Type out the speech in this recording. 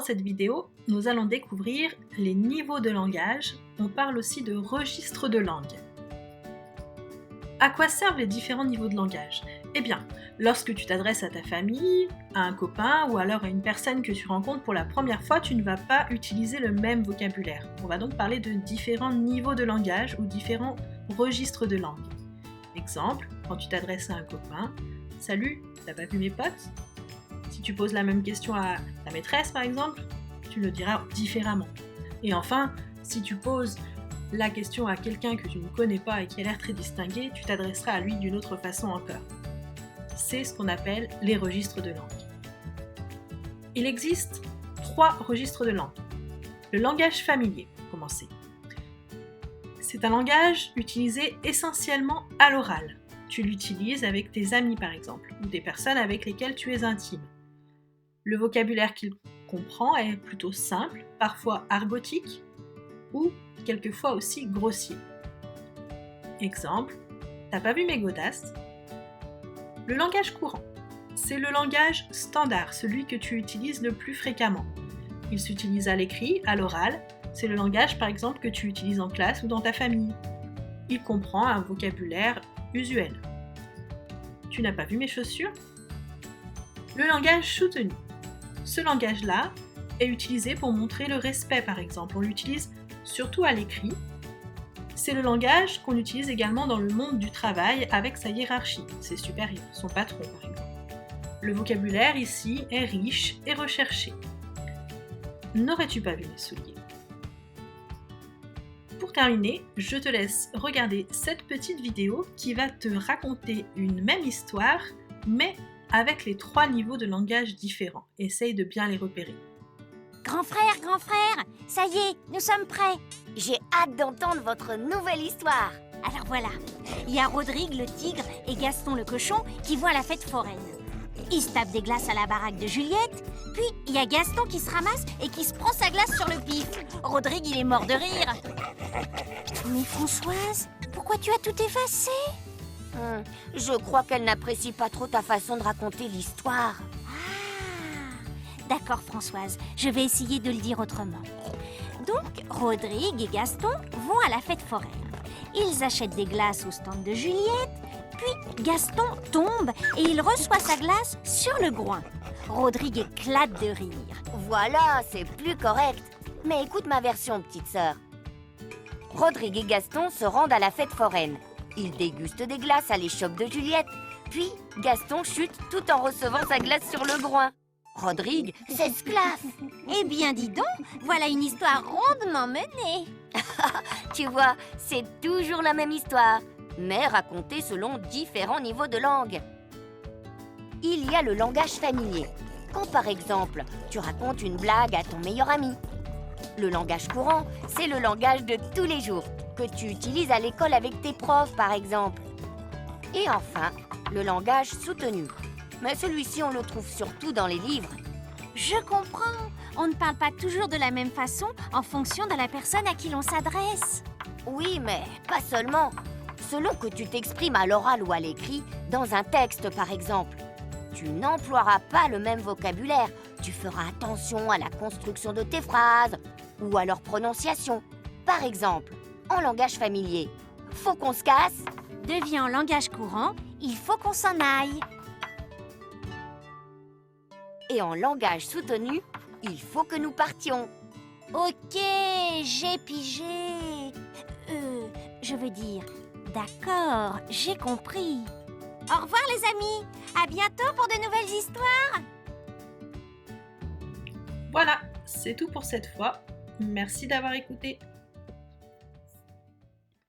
cette vidéo, nous allons découvrir les niveaux de langage. On parle aussi de registres de langue. À quoi servent les différents niveaux de langage ? Eh bien, lorsque tu t'adresses à ta famille, à un copain ou alors à une personne que tu rencontres pour la première fois, tu ne vas pas utiliser le même vocabulaire. On va donc parler de différents niveaux de langage ou différents registres de langue. Exemple, quand tu t'adresses à un copain, « Salut, t'as pas vu mes potes ?» Si tu poses la même question à ta maîtresse par exemple, tu le diras différemment. Et enfin, si tu poses la question à quelqu'un que tu ne connais pas et qui a l'air très distingué, tu t'adresseras à lui d'une autre façon encore. C'est ce qu'on appelle les registres de langue. Il existe 3 registres de langue. Le langage familier, pour commencer. C'est un langage utilisé essentiellement à l'oral. Tu l'utilises avec tes amis par exemple, ou des personnes avec lesquelles tu es intime. Le vocabulaire qu'il comprend est plutôt simple, parfois argotique, ou quelquefois aussi grossier. Exemple, t'as pas vu mes godasses ? Le langage courant, c'est le langage standard, celui que tu utilises le plus fréquemment. Il s'utilise à l'écrit, à l'oral, c'est le langage par exemple que tu utilises en classe ou dans ta famille. Il comprend un vocabulaire usuel. Tu n'as pas vu mes chaussures ? Le langage soutenu. Ce langage-là est utilisé pour montrer le respect par exemple. On l'utilise surtout à l'écrit. C'est le langage qu'on utilise également dans le monde du travail avec sa hiérarchie, ses supérieurs, son patron par exemple. Le vocabulaire ici est riche et recherché. N'aurais-tu pas vu mes souliers ? Pour terminer, je te laisse regarder cette petite vidéo qui va te raconter une même histoire, mais avec les 3 niveaux de langage différents. Essaye de bien les repérer. Grand frère, ça y est, nous sommes prêts. J'ai hâte d'entendre votre nouvelle histoire. Alors voilà, il y a Rodrigue le tigre et Gaston le cochon qui vont à la fête foraine. Ils se tapent des glaces à la baraque de Juliette, puis il y a Gaston qui se ramasse et qui se prend sa glace sur le pif. Rodrigue, il est mort de rire. Mais Françoise, pourquoi tu as tout effacé ? Je crois qu'elle n'apprécie pas trop ta façon de raconter l'histoire. D'accord Françoise, je vais essayer de le dire autrement. Donc, Rodrigue et Gaston vont à la fête foraine. Ils achètent des glaces au stand de Juliette, puis Gaston tombe et il reçoit sa glace sur le groin. Rodrigue éclate de rire. Voilà, c'est plus correct. Mais écoute ma version, petite sœur. Rodrigue et Gaston se rendent à la fête foraine. Ils dégustent des glaces à l'échoppe de Juliette. Puis, Gaston chute tout en recevant sa glace sur le groin. Rodrigue s'esclaffe. Eh bien, dis donc, voilà une histoire rondement menée. Tu vois, c'est toujours la même histoire, mais racontée selon différents niveaux de langue. Il y a le langage familier. Quand par exemple, tu racontes une blague à ton meilleur ami. Le langage courant, c'est le langage de tous les jours, que tu utilises à l'école avec tes profs par exemple. Et enfin, le langage soutenu. Mais celui-ci, on le trouve surtout dans les livres. Je comprends. On ne parle pas toujours de la même façon en fonction de la personne à qui l'on s'adresse. Oui, mais pas seulement. Selon que tu t'exprimes à l'oral ou à l'écrit, dans un texte par exemple, tu n'emploieras pas le même vocabulaire. Tu feras attention à la construction de tes phrases ou à leur prononciation. Par exemple, en langage familier, faut qu'on se casse devient en langage courant, il faut qu'on s'en aille. Et en langage soutenu, il faut que nous partions. Ok, j'ai pigé. Je veux dire, d'accord, j'ai compris. Au revoir les amis, à bientôt pour de nouvelles histoires. Voilà, c'est tout pour cette fois. Merci d'avoir écouté.